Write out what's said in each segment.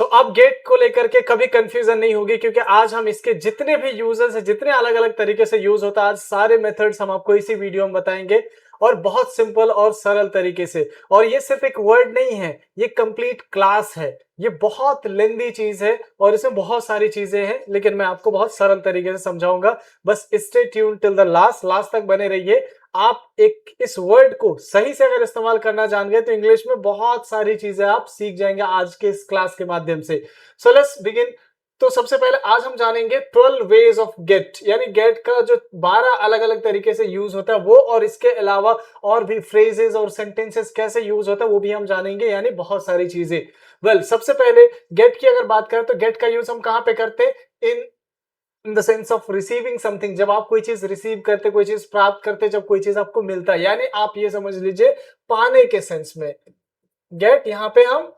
अब गेट को लेकर के कभी कंफ्यूजन नहीं होगी, क्योंकि आज हम इसके जितने भी यूजर्स है, जितने अलग अलग तरीके से यूज होता है, आज सारे मेथड्स हम आपको इसी वीडियो में बताएंगे, और बहुत सिंपल और सरल तरीके से। और ये सिर्फ एक वर्ड नहीं है, ये कंप्लीट क्लास है, ये बहुत लेंदी चीज है और इसमें बहुत सारी चीजें हैं, लेकिन मैं आपको बहुत सरल तरीके से समझाऊंगा। बस stay tune till the last तक बने रहिए। आप एक इस वर्ड को सही से अगर इस्तेमाल करना जान गए तो इंग्लिश में बहुत सारी चीजें आप सीख जाएंगे आज के इस क्लास के माध्यम से। So let's begin. तो सबसे पहले आज हम जानेंगे 12 वेज ऑफ गेट, यानी गेट का जो 12 अलग अलग तरीके से यूज होता है वो, और इसके अलावा और भी फ्रेजेस और सेंटेंसेस कैसे यूज होता है वो भी हम जानेंगे, यानी बहुत सारी चीजें। सबसे पहले गेट की अगर बात करें तो गेट का यूज हम कहां पे करते हैं? In the sense of receiving something, जब आप कोई चीज रिसीव करते, कोई चीज प्राप्त करते, जब कोई चीज आपको मिलता है, यानी आप ये समझ लीजिए पाने के सेंस में गेट यहां पे हम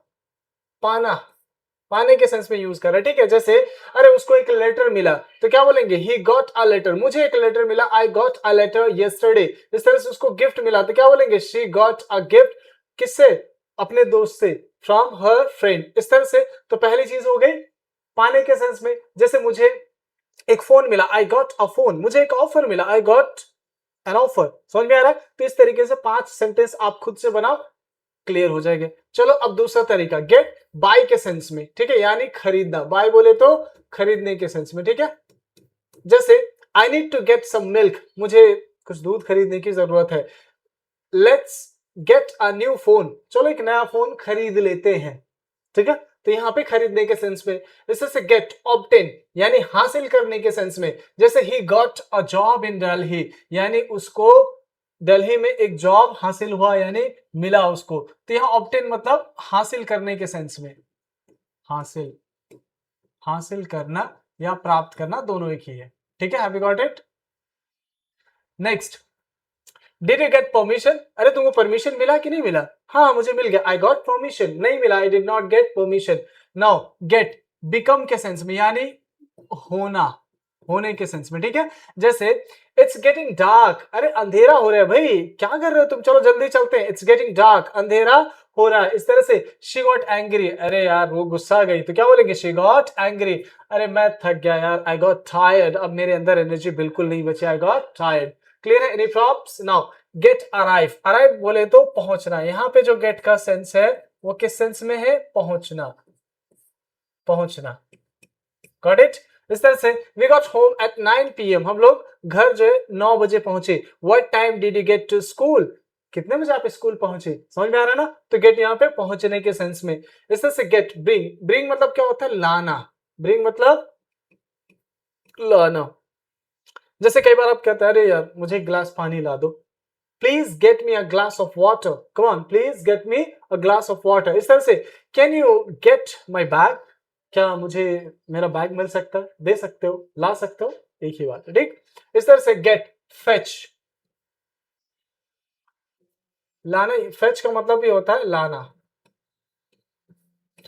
पाने के सेंस में यूज कर रहे हैं, ठीक है। जैसे अरे उसको एक लेटर मिला तो क्या बोलेंगे? He got a letter. मुझे एक लेटर मिला, I got a letter yesterday. इस तरह से उसको गिफ्ट मिला तो क्या बोलेंगे? She got a gift. किससे? अपने दोस्त से, फ्रॉम हर फ्रेंड। इस तरह से तो पहली चीज हो गई पाने के सेंस में। जैसे मुझे एक फोन मिला, आई गॉट अ फोन। मुझे एक ऑफर मिला, आई गॉट एन ऑफर। समझ में आ रहा है? तो इस तरीके से 5 सेंटेंस आप खुद से बनाओ, क्लियर हो जाएगा। चलो अब दूसरा तरीका, गेट बाय के सेंस में, ठीक है, यानी खरीदना। बाय बोले तो खरीदने के सेंस में, ठीक है। जैसे I need to get some milk, मुझे कुछ दूध खरीदने की जरूरत है। Let's get a new phone, चलो एक नया फोन खरीद लेते हैं, ठीक है। तो यहां पे खरीदने के सेंस में। इससे गेट ऑब्टेन, यानी हासिल करने के सेंस में। जैसे ही got a job in Delhi, यानी उसको दिल्ली में एक जॉब हासिल हुआ, यानी मिला उसको। तो यहां ऑब्टेन मतलब हासिल करने के सेंस में। हासिल हासिल करना या प्राप्त करना दोनों एक ही है, ठीक है। Have you got it? Next, did you get permission? अरे तुमको परमिशन मिला कि नहीं मिला? हाँ मुझे मिल गया, आई गॉट परमिशन। नहीं मिला, I did not get permission. Now get become के सेंस में, यानी होना, होने के सेंस में, ठीक है। जैसे इट्स गेटिंग डार्क, अरे अंधेरा हो रहा है भाई, क्या कर रहे हो तुम, चलो जल्दी चलते हैं। इट्स गेटिंग डार्क, अंधेरा हो रहा है। इस तरह से शी गॉट एंग्री, अरे यार वो गुस्सा गई, तो क्या बोलेंगे? She got angry. अरे मैं थक गया यार, आई गॉट टायर्ड, अब मेरे अंदर एनर्जी बिल्कुल नहीं बची, आई गॉट टायर्ड। क्लियर है? Any problems? Now get arrive, arrive बोले तो पहुंचना। यहां पे जो गेट का सेंस है वो किस सेंस में है? पहुंचना, पहुंचना। Got it? इस तरह से we got home at 9 PM, हम लोग घर जो है 9 बजे पहुंचे। What time did you get to school? कितने बजे आप स्कूल पहुंचे? समझ में आ रहा है ना? तो गेट यहाँ पे पहुंचने के सेंस में। इस तरह से गेट ब्रिंग, ब्रिंग मतलब क्या होता है? लाना। ब्रिंग मतलब लाना। जैसे कई बार आप कहते हैं अरे यार मुझे एक गिलास पानी ला दो, please get me a glass of water, come on please get me a glass of water. इस तरह से can you get my bag, क्या मुझे मेरा बैग मिल सकता है? दे सकते हो, ला सकते हो, एक ही बात है, ठीक। इस तरह से गेट फेच, लाना। फेच का मतलब ये होता है लाना,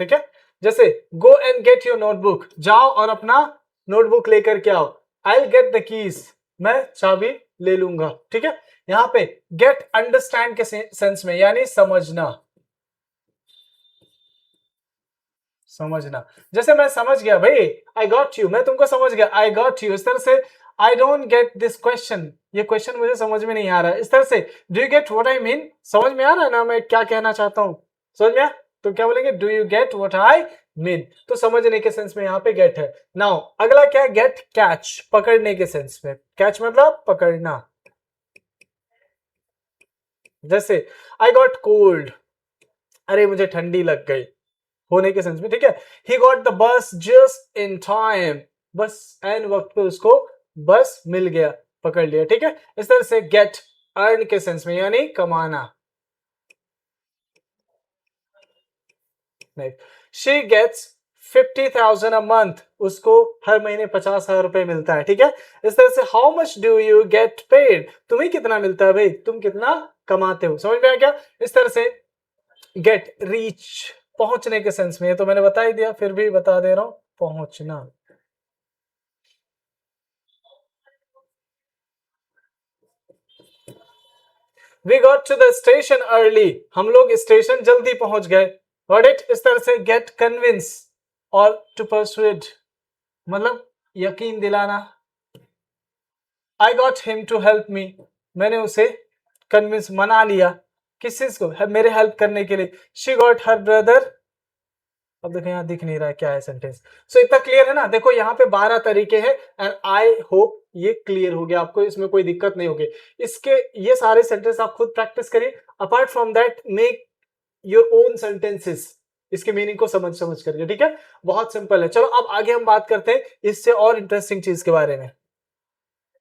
ठीक है। जैसे go and get your notebook, जाओ और अपना नोटबुक लेकर के आओ। आई गेट द कीज, मैं चाबी ले लूंगा, ठीक है। यहां पे गेट अंडरस्टैंड के सेंस में, यानी समझना, समझना। जैसे मैं समझ गया भाई, आई गॉट यू, मैं तुमको समझ गया, आई गॉट यू। इस तरह से I don't get this question, ये क्वेश्चन मुझे समझ में नहीं आ रहा है। इस तरह से do you get what I mean, समझ में आ रहा है ना मैं क्या कहना चाहता हूं? समझ में आया? तो क्या बोलेंगे? Do you get what I mean. तो समझने के सेंस में यहाँ पे गेट है। नाउ अगला क्या है? गेट कैच, पकड़ने के सेंस में। कैच मतलब पकड़ना। जैसे आई गॉट कोल्ड, अरे मुझे ठंडी लग गई, होने के सेंस में, ठीक है। He got the bus just in time, बस एन वक्त पे उसको बस मिल गया, पकड़ लिया, ठीक है। इस तरह से गेट अर्न के सेंस में, यानी कमाना। नहीं, शी गेट्स 50,000 अ मंथ, उसको हर महीने 50,000 रुपए मिलता है, ठीक है। इस तरह से how much do you get paid, तुम्हें कितना मिलता है भाई, तुम कितना कमाते हो। समझ में आया क्या? इस तरह से गेट रीच, पहुंचने के सेंस में, ये तो मैंने बता ही दिया, फिर भी बता दे रहा हूं, पहुंचना। We got to the station early, हम लोग स्टेशन जल्दी पहुंच गए। Got it? इस तरह से गेट कन्विंस, और टू परसुएड मतलब यकीन दिलाना। I got him to help me, मैंने उसे कन्विंस मना लिया किस चीज को, मेरे हेल्प करने के लिए। शी गॉट हर ब्रदर, अब देखो यहाँ दिख नहीं रहा है क्या है सेंटेंस। सो इतना क्लियर है ना। देखो यहाँ पे 12 तरीके हैं एंड आई होप ये क्लियर हो गया आपको, इसमें कोई दिक्कत नहीं होगी। इसके ये सारे सेंटेंस आप खुद प्रैक्टिस करिए। Apart from that make your own sentences, इसके मीनिंग को समझ समझ करके, ठीक है। बहुत सिंपल है। चलो अब आगे हम बात करते हैं इससे और इंटरेस्टिंग चीज के बारे में।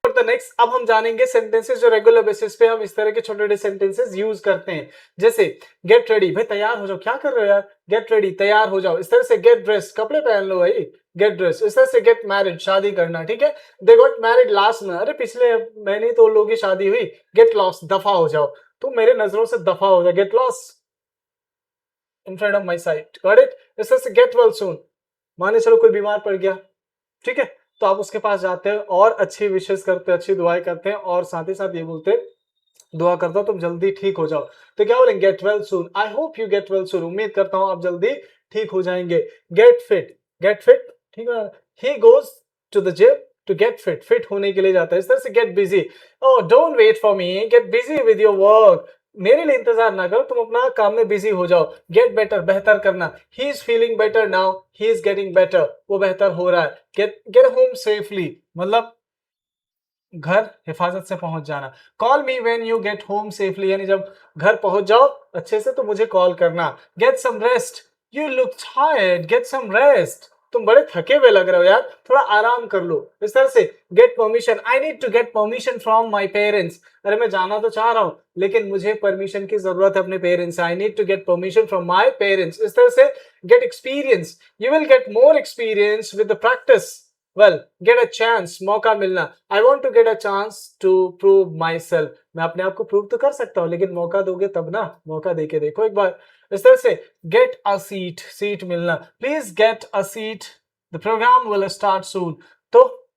द नेक्स्ट, अब हम जानेंगे सेंटेंसेस जो रेगुलर बेसिस पे हम इस तरह के छोटे छोटे सेंटेंसेस यूज करते हैं। जैसे गेट रेडी, भाई तैयार हो जाओ, क्या कर रहे हो यार, गेट रेडी तैयार हो जाओ। इस तरह से गेट ड्रेस, कपड़े पहन लो भाई, गेट ड्रेस। इस तरह से गेट मैरिड, शादी करना, ठीक है। They got married last month, अरे पिछले महीने तो लोगों की शादी हुई। गेट लॉस्ट, दफा हो जाओ, तुम मेरे नजरों से दफा हो जाओ, get lost in front of my site, got it. इस तरह से गेट वेल सून, माने चलो कोई बीमार पड़ गया, ठीक है, तो आप उसके पास जाते हैं और अच्छी विशेष करते हैं, अच्छी दुआएं करते हैं और साथ ही साथ ये बोलते हैं दुआ करता हूं तुम जल्दी ठीक हो जाओ। तो क्या बोलेंगे, get well soon, I hope you get well soon, उम्मीद करता हूं आप जल्दी ठीक हो जाएंगे। गेट फिट, गेट फिट, ठीक है। He goes to the gym to get fit, fit होने के लिए जाता है। इस तरह से get busy, oh don't wait for me, get busy with your work, मेरे लिए इंतजार ना करो, तुम अपना काम में बिजी हो जाओ। गेट बेटर, बेहतर करना, he is feeling better now, he is getting better, वो बेहतर हो रहा है। गेट गेट होम सेफली मतलब घर हिफाजत से पहुंच जाना। Call me when you get home safely, यानी जब घर पहुंच जाओ अच्छे से तो मुझे कॉल करना। Get some rest, you look tired, get some rest, तुम बड़े थके हुए लग रहे हो यार, थोड़ा आराम कर लो। इस तरह से get permission, I need to get permission from my parents, अरे मैं जाना तो चाह रहा हूं लेकिन मुझे परमिशन की जरूरत है अपने पेरेंट्स से, I need to get permission from my parents. इस तरह से get experience, you will get more experience with the practice. Well get a chance, मौका मिलना, I want to get a chance to prove my myself अपने आप को prove तो कर सकता हूँ लेकिन मौका दोगे तब ना, मौका देके देखो एक बार। इस तरह से गेट अ सीट, सीट मिलना, please get a seat, the program will start soon, तो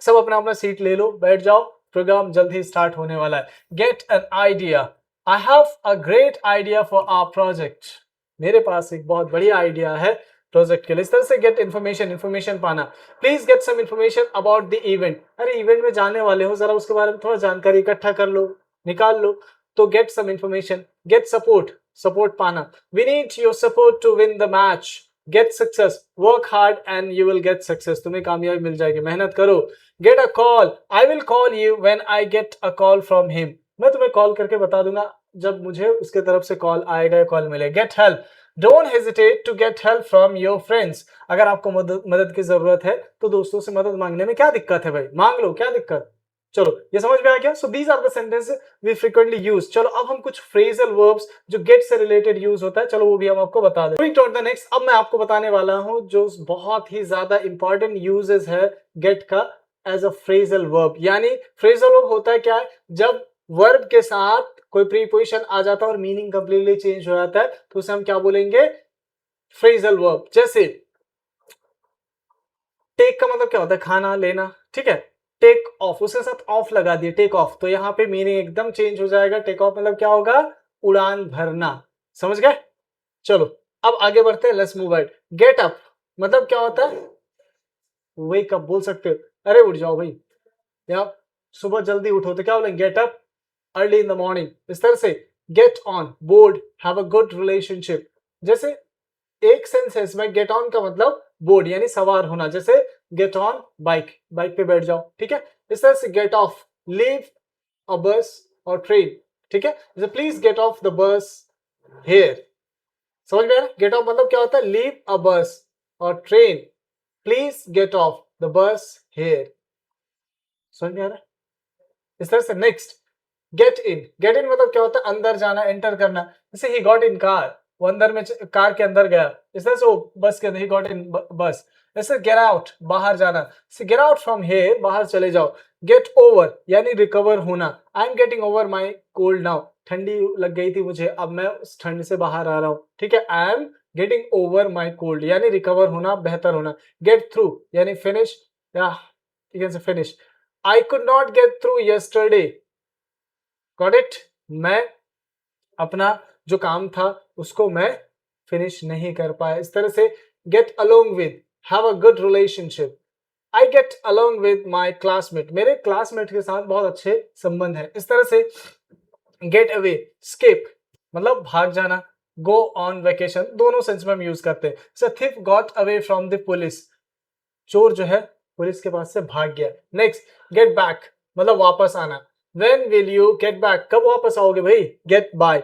सब अपना अपना सीट ले लो, बैठ जाओ, प्रोग्राम जल्द ही स्टार्ट होने वाला है। Get an idea, I have a great idea for our project, मेरे पास एक बहुत बढ़िया आइडिया है प्रोजेक्ट के लिए। इस तरह से गेट इन्फॉर्मेशन, इन्फॉर्मेशन पाना, please get some information about the event, अरे इवेंट में जाने वाले हो जरा उसके बारे में थोड़ा जानकारी इकट्ठा कर लो, निकाल लो, तो get some information. Get support, support पाना, we need your support to win the match. Get success, work hard and you will get success, तुम्हें कामयाबी मिल जाएगी, मेहनत करो। Get a call, I will call you when I get a call from him, मैं तुम्हें call करके बता दूंगा जब मुझे उसके तरफ से कॉल आएगा या कॉल मिले। Get help, don't hesitate to get help from your friends, अगर आपको मदद की जरूरत है तो दोस्तों से मदद मांगने में क्या दिक्कत है भाई, मांग लो, क्या दिक्कत। चलो ये समझ में आ गया। So these are the sentences we frequently use. चलो अब हम कुछ फ्रेजल वर्ब्स जो गेट से रिलेटेड यूज होता है, चलो वो भी हम आपको बता दें। मूविंग टुवर्ड द नेक्स्ट, अब मैं आपको बताने वाला हूं जो बहुत ही ज्यादा इंपॉर्टेंट यूजेस है गेट का एज अ फ्रेजल वर्ब। यानी फ्रेजल वर्ब होता है क्या है, जब वर्ब के साथ कोई प्रीपोजिशन आ जाता है और मीनिंग कंप्लीटली चेंज हो जाता है तो उसे हम क्या बोलेंगे, फ्रेजल वर्ब। जैसे टेक का मतलब क्या होता है, खाना लेना, ठीक है। टेक ऑफ, उसके साथ ऑफ लगा दिए, टेक ऑफ, तो यहाँ पे मीनिंग एकदम चेंज हो जाएगा। टेक ऑफ मतलब क्या होगा, उड़ान भरना, समझ गए। चलो अब आगे बढ़ते हैं, let's move ahead. Get up मतलब क्या होता है, वेक अप बोल सकते हो, अरे उठ जाओ भाई, या सुबह जल्दी उठो तो क्या बोलेंगे, get up early in the morning. इस तरह से get on board, have a good relationship. जैसे एक सेंस है इसमें, गेट ऑन का मतलब बोर्ड यानी सवार होना, जैसे गेट ऑन बाइक, बाइक पे बैठ जाओ, ठीक है। इस तरह से gate of, leave a bus और ट्रेन, ठीक है। जैसे please get off the bus here, समझ में आया। गेट ऑफ मतलब क्या होता है, लीव अ बस और train, please get off the bus here, समझ में आ रहा है। इस तरह से next get in, get in मतलब क्या होता है, अंदर जाना, एंटर करना। जैसे ही गॉट इन कार, वो अंदर में कार के अंदर गया। इस तरह से वो बस के अंदर, ही गॉट इन बस। जैसे गेट आउट, बाहर जाना, गेट आउट फ्रॉम हियर, बाहर चले जाओ। गेट ओवर यानी रिकवर होना, I am getting over my cold now, ठंडी लग गई थी मुझे, अब मैं उस ठंड से बाहर आ रहा हूँ, ठीक है। I am getting over my cold यानी रिकवर होना, बेहतर होना। गेट थ्रू यानी फिनिश, या you can say finish. I could not get through yesterday, got it, मैं अपना जो काम था उसको मैं फिनिश नहीं कर पाया। इस तरह से get along with, have a good relationship. I get along with my classmate, मेरे classmate के साथ बहुत अच्छे संबंध है. इस तरह से get away, skip मतलब भाग जाना, go on vacation, दोनों सेंस में हम यूज करते हैं. So thief got away from the police, चोर जो है पुलिस के पास से भाग गया. नेक्स्ट, गेट बैक मतलब वापस आना. When will you get back, कब वापस आओगे भाई? Get by,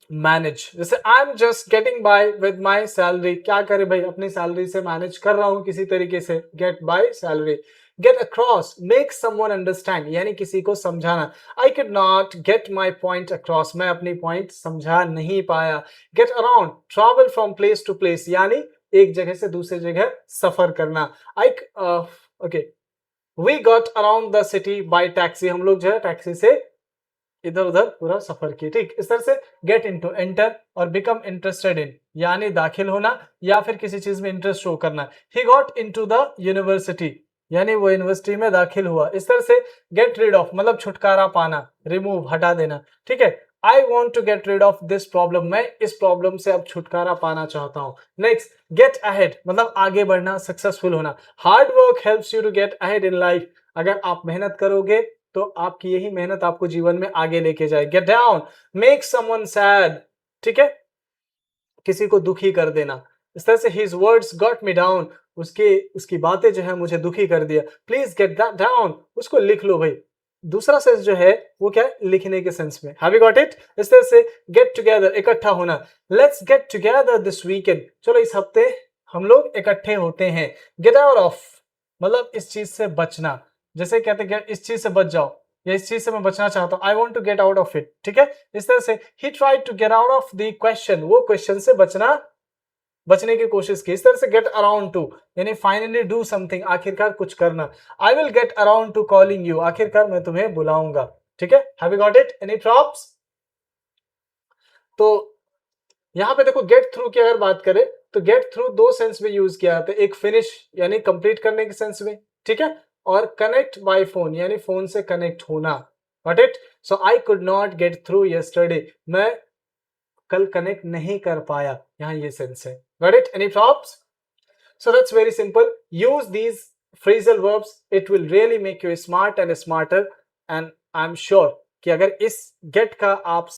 manage. जैसे I am just getting by with my salary, क्या करे भाई, अपनी सैलरी से मैनेज कर रहा हूं किसी तरीके से. Get by salary. Get across, make someone understand यानी किसी को समझाना. I can not get my point across, मैं अपनी पॉइंट समझा नहीं पाया. Get around, travel from place to place यानी एक जगह से दूसरी जगह सफर करना. Okay, we got around the city by taxi, हम लोग जो है टैक्सी से इधर उधर पूरा सफर किए. ठीक, इस तरह से गेट इनटू, एंटर और बिकम इंटरेस्टेड इन यानी दाखिल होना या फिर किसी चीज में इंटरेस्ट शो करना. He got into the university यानी वो यूनिवर्सिटी में दाखिल हुआ. इस तरह से गेट रीड ऑफ मतलब छुटकारा पाना, रिमूव हटा देना. ठीक है, I want to get rid of this problem, मैं इस प्रॉब्लम से अब छुटकारा पाना चाहता हूं. नेक्स्ट, गेट अहेड मतलब आगे बढ़ना, सक्सेसफुल होना. Hard work helps you to get ahead in life, अगर आप मेहनत करोगे तो आपकी यही मेहनत आपको जीवन में आगे लेके जाए. Get down, make someone sad, ठीक है, किसी को दुखी कर देना. इस तरह से his words got me down, उसकी बातें जो है मुझे दुखी कर दिया. प्लीज गेट दैट डाउन, उसको लिख लो भाई. दूसरा सेंस जो है वो क्या है, लिखने के सेंस में. Have you got it? इस तरह से गेट टुगेदर, इकट्ठा होना. Let's get together this weekend, चलो इस हफ्ते हम लोग इकट्ठे होते हैं. गेट आउट ऑफ मतलब इस चीज से बचना, जैसे कहते हैं इस चीज से बच जाओ या इस चीज से मैं बचना चाहता हूं. I want to get out of it. ठीक है, इस तरह से he tried to get out of the question, वो क्वेश्चन से बचने की कोशिश की. इस तरह से गेट अराउंड टू यानी फाइनली डू समथिंग, आखिरकार कुछ करना. I will get around to calling you, आखिरकार मैं तुम्हें बुलाऊंगा. ठीक है, have you got it? Any problems? तो यहां पे देखो गेट थ्रू की अगर बात करें तो गेट थ्रू दो सेंस में यूज किया जाता है. एक फिनिश यानी कंप्लीट करने के सेंस में, ठीक है, और कनेक्ट बाय फोन यानी फोन से कनेक्ट होना. Got it? So I could not get through yesterday, मैं कल कनेक्ट नहीं कर पाया, यहां ये सेंस है. Got it? Any problems? So that's very simple. Use these phrasal verbs. It will really make you smart and smarter. And I'm sure कि अगर इस get का आप